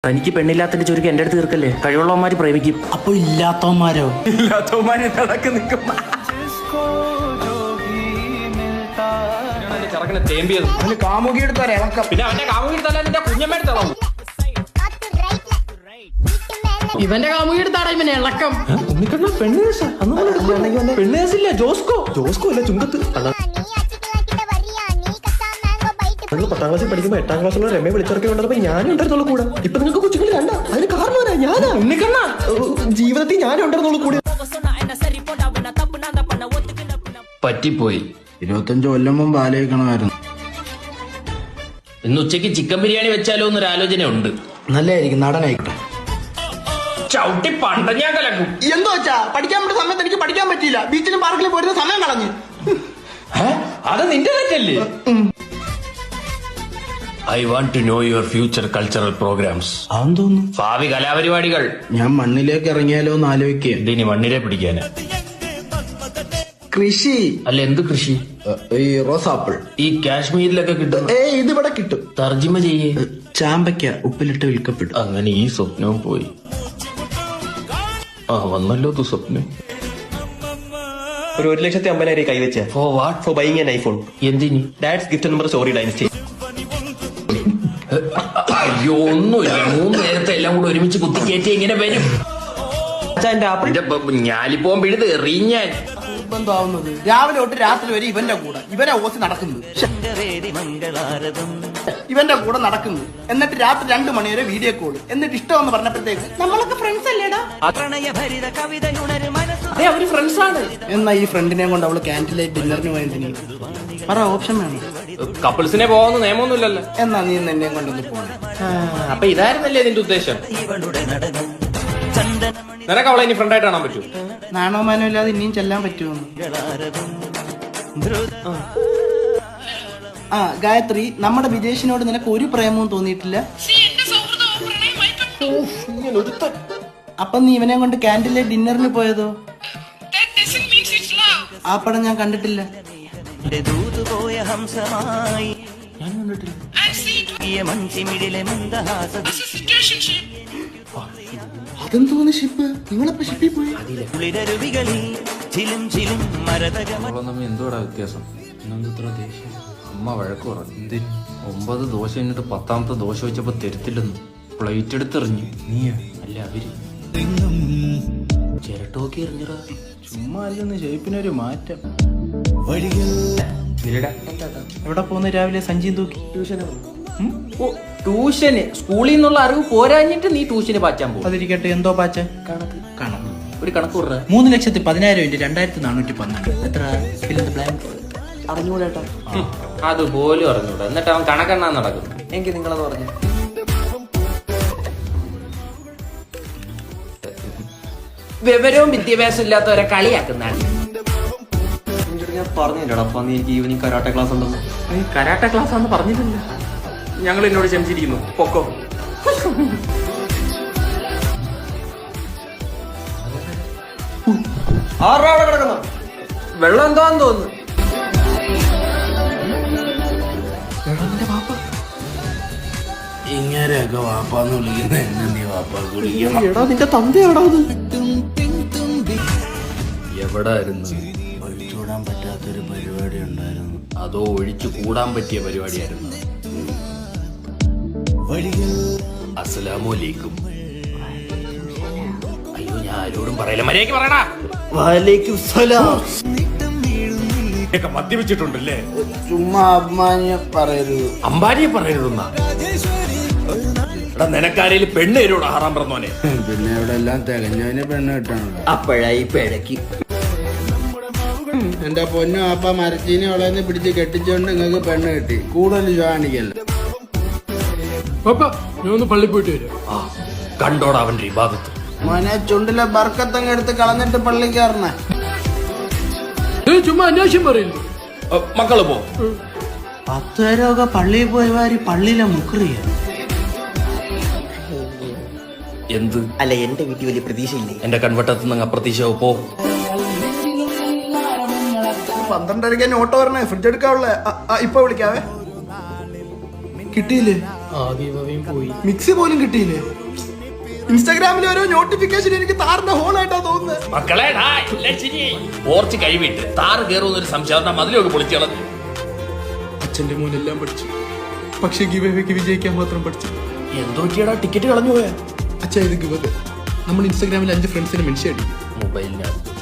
എനിക്ക് പെണ്ണില്ലാത്തതിന്റെ ചുരുക്കി എന്റെ അടുത്ത് തീർക്കല്ലേ. കഴിവുള്ളവന്മാര് പ്രേമിക്കും. അപ്പൊ ഇല്ലാത്തവന്മാരോ? ഇല്ലാത്തവന്മാര് നടക്ക് നിൽക്കും. ഇവന്റെ കാമുകി എടുത്താടാ ഇവനെ ഇളക്കം. പെണ്ണേസില്ല ജോസ്കോ. ജോസ്കോ അല്ല ചുങ്കത്ത്. 10ാം ക്ലാസ്സിൽ പഠിക്കുമ്പോ 8ാം ക്ലാസ്സിലുള്ള രമയെ വിളിച്ചിറക്കി കൊണ്ടപ്പോ ഞാനും ഉണ്ടായിരുന്നുള്ളൂ കൂടെ. ഇപ്പൊ നിങ്ങൾക്ക് കൊച്ചുങ്ങൾ കണ്ട അതിന് കാരണവരാ ഞാനാ. ഉണ്ണിക്കണ്ണ ജീവിതത്തിൽ ഞാനും ഉണ്ടായിരുന്നുള്ളൂ കൂടെ. പറ്റിപ്പോയി. 25 കൊല്ലം മുമ്പ് ആലോചിക്കണമായിരുന്നു. ഇന്ന് ഉച്ചയ്ക്ക് ചിക്കൻ ബിരിയാണി വെച്ചാലോ എന്നൊരു ആലോചന ഉണ്ട്. നല്ലതായിരിക്കും, നടനായിക്കോട്ടെ. ചവിട്ടി പണ്ട ഞാൻ കലക്കും. എന്തോ വെച്ചാ പഠിക്കാൻ പറ്റുന്ന സമയത്ത് എനിക്ക് പഠിക്കാൻ പറ്റിയില്ല. ബീച്ചിലും പാർക്കിലും പോയിരുന്ന സമയം കളഞ്ഞു. അത് നിന്റെ തെറ്റല്ലേ? I want to know your future cultural programmes. അതെന്തോന്നു? ഭാവി കലാപരിപാടികൾ. ഞാൻ മണ്ണിലേക്ക് ഇറങ്ങിയാലോ എന്ന് ആലോചിക്കുക. ഇതിനി മണ്ണിനെ പിടിക്കാന്. കൃഷി അല്ല, എന്ത് കൃഷി? ഈ റോസാപ്പിൾ ഈ കാശ്മീരിലൊക്കെ കിട്ടും. ഇതിവിടെ കിട്ടും. തർജിമ ചെയ്യേ. ചാമ്പയ്ക്ക ഉപ്പിലിട്ട് വിൽക്കപ്പെട്ടു. അങ്ങനെ ഈ സ്വപ്നവും പോയി. വന്നല്ലോ സ്വപ്നം. ഒരു 1,50,000 കൈവച്ച for what? For buying an iPhone. എന്തിനി? Dad's gift number story dynasty. അയ്യോ, ഒന്നുമില്ല. 3 നേരത്തെ എല്ലാം കൂടെ ഒരുമിച്ച് കുത്തിക്കയറ്റി ഇങ്ങനെ വരും. ഞാലിപ്പോ പിഴുത് എറിയാൻ ബന്ധമാവുന്നത് രാവിലെ തൊട്ട് രാത്രി വരെ ഇവന്റെ കൂടെ ഇവനെ ഓസി നടക്കുന്നത്. ഇവന്റെ കൂടെ നടക്കുന്നു. എന്നിട്ട് രാത്രി 2 മണി വരെ വീഡിയോ കോള്. എന്നിട്ട് ഇഷ്ടമെന്ന് പറഞ്ഞപ്പോഴത്തേക്ക് നമ്മളൊക്കെ ഫ്രണ്ട്സ് അല്ലേടാ. അവര് ഫ്രണ്ട്സ് ആണ്. എന്നാ ഈ ഫ്രണ്ടിനെ കൊണ്ട് അവള് ക്യാൻറ്റീനിലേക്ക് ഡിന്നറിന് വേണ്ടി പറ, ഓപ്ഷൻ വേണം. കപ്പിൾസിനെ പോകാന്ന് നിയമമൊന്നുമില്ലല്ലോ. എന്നാ നീ എന്നെ കൊണ്ടൊന്ന് പോകണം. അപ്പൊ ഇതായിരുന്നല്ലേ നിന്റെ ഉദ്ദേശം? നിനക്ക് അവളെ ഇനി ഫ്രണ്ടായിട്ട് കാണാൻ പറ്റൂ? നാണോമാനോ ഇല്ലാതെ ഇനിയും ചെല്ലാൻ പറ്റുമോ? ഗായത്രി, നമ്മുടെ വിജേഷിനോട് നിനക്ക് ഒരു പ്രേമവും തോന്നിയിട്ടില്ല? അപ്പൊ നീ ഇവനെ കൊണ്ട് ക്യാൻറ്റീനിലെ ഡിന്നറിന് പോയതോ? ആ പടം ഞാൻ കണ്ടിട്ടില്ല. അതെന്തോന്ന് ഷിപ്പ്? നിങ്ങളപ്പോ ഷിപ്പിൽ പോയി? എന്തോടാ വ്യത്യാസം? അമ്മ വഴക്ക് പറഞ്ഞു. 9 ദോശ എന്നിട്ട് 10ാമത്തെ ദോശ വെച്ചപ്പോ തരത്തില്ലെന്ന് പ്ലേറ്റ് എടുത്തെറിഞ്ഞു. നീയാ? അല്ല, അവര് ചിരട്ടോക്കി എറിഞ്ഞടാ. ചുമ്മാ അല്ലെന്ന് ഷേപ്പിനൊരു മാറ്റം. എവിടെ പോകുന്ന രാവിലെ സഞ്ചിയും തൂക്കി? ട്യൂഷന് സ്കൂളിൽ നിന്നുള്ള അറിവ് പോരാഞ്ഞിട്ട് നീ ട്യൂഷന് പാച്ചാൻ പോകും. അതിരിക്കട്ടെ, എന്തോ പാച്ച? കണക്ക്. ഒരു കണക്ക് പറഞ്ഞ 3,10,000 2,412 എത്ര? അറിഞ്ഞൂടേട്ടാ. അതുപോലും അറിഞ്ഞൂടാ. എന്നിട്ട് അവൻ കണക്കെണ്ണാൻ നടക്കുന്നു. എങ്കിൽ നിങ്ങളെന്ന് പറഞ്ഞു. വിവരവും വിദ്യാഭ്യാസം ഇല്ലാത്തവരെ കളിയാക്കുന്നതാണ്. ഞാൻ പറഞ്ഞില്ലടാ അപ്പൊ നീ എനിക്ക് ഈവനിങ് കരാട്ടെ ക്ലാസ് ഉണ്ടെന്ന്. കരാട്ടെ ക്ലാസ് ആണെന്ന് പറഞ്ഞിട്ടില്ല. ഞങ്ങൾ എന്നോട് ക്ഷമിച്ചിരിക്കുന്നു. പൊക്കോ. ആറാടെ കിടക്കുന്ന വെള്ളം എന്താന്ന് തോന്നുന്നു. ഇങ്ങനെയൊക്കെ വാപ്പാന്ന് വിളിക്കുന്ന എന്നെ നീ വാപ്പാ കുടിക്കണം. എടാ നിന്റെ തന്തയാടാ അത്. എവിടായിരുന്നു? ഒഴിച്ചുകൂടാൻ പറ്റാത്തൊരു പരിപാടി ഉണ്ടായിരുന്നു. അതോ ഒഴിച്ചു കൂടാൻ പറ്റിയ പരിപാടിയായിരുന്നു? അസ്സലാമലൈക്കും. അയ്യോ, ഞാൻ ആരോടും പറയില്ല. മര്യാദയ്ക്ക് പറയടാ. വലൈക്കും സലാം. മദ്യപിച്ചിട്ടുണ്ടല്ലേ? ചുമ്മാ അഭിമാനിയെ പറയരുത്. അമ്പാരിയെ പറയരുതെന്നാ? നിനക്കാരേലും പെണ്ണ് തരുവോടാ ഹറാം പറഞ്ഞോനെ? പിന്നെ ഇവിടെ എല്ലാം തികഞ്ഞവന് പെണ്ണ് കിട്ടാണല്ലോ. അപ്പോഴായി പിഴക്കി. എന്റെ പൊന്നും അപ്പ മരച്ചീനി വളർന്ന് പിടിച്ച് കെട്ടിച്ചോണ്ട് നിങ്ങൾക്ക് പെണ്ണ് കിട്ടി. കൂടുതൽ കാണിക്കല്ല. ഞാൻ ഒന്ന് പള്ളി പോയിട്ട് വരാം. കണ്ടോടാ അവന്റെ ഈ ഭാഗത്ത്. മോനെ ചുണ്ടിലെ ബർക്കത്തങ്ങ് എടുത്ത് കളഞ്ഞിട്ട് പള്ളിക്കാരന. ചുമ്മാ അന്വേഷണം പറയില്ല. മക്കള് പോ. 10 പേരൊക്കെ പള്ളിയിൽ പോയവാരി പള്ളിയിലെ മുക്കറിയ. എന്ത്? അല്ല, എന്റെ വീട്ടിൽ വലിയ പ്രതീക്ഷയില്ലേ? എന്റെ കൺവട്ടത്ത് നിന്ന് അപ്രതീക്ഷ പോ. 12:30 ഓട്ടോ വരണേ. ഫ്രിഡ്ജ് എടുക്കാവുള്ളേ. ഇപ്പൊ വിളിക്കാവേ. കിട്ടിയില്ലേ? ആദ്യം പോയി. മിക്സി പോലും കിട്ടിയില്ലേ? ഇൻസ്റ്റാഗ്രാമിലെ ഓരോ നോട്ടിഫിക്കേഷൻ എനിക്ക് താറിന്റെ ഹോളായിട്ടാ തോന്നുന്നത്. മക്കളെ ഓർച്ച് കൈവിട്ട് താറ് കയറുന്നൊരു സംശയം മതിലൊക്കെ പൊളിച്ചു കളഞ്ഞു. അച്ഛന്റെ മോനെല്ലാം പഠിച്ചു, പക്ഷെ ഗിവേക്ക് വിജയിക്കാൻ മാത്രം പഠിച്ചു. എന്തോട്ടിയാടാ ടിക്കറ്റ് കളഞ്ഞു പോയാ? അച്ഛാ ഇത് ഗിവ്, നമ്മൾ ഇൻസ്റ്റാഗ്രാമിൽ 5 ഫ്രണ്ട്സിനെ മെൻഷൻ അടിക്കും. മൊബൈലിനകത്ത്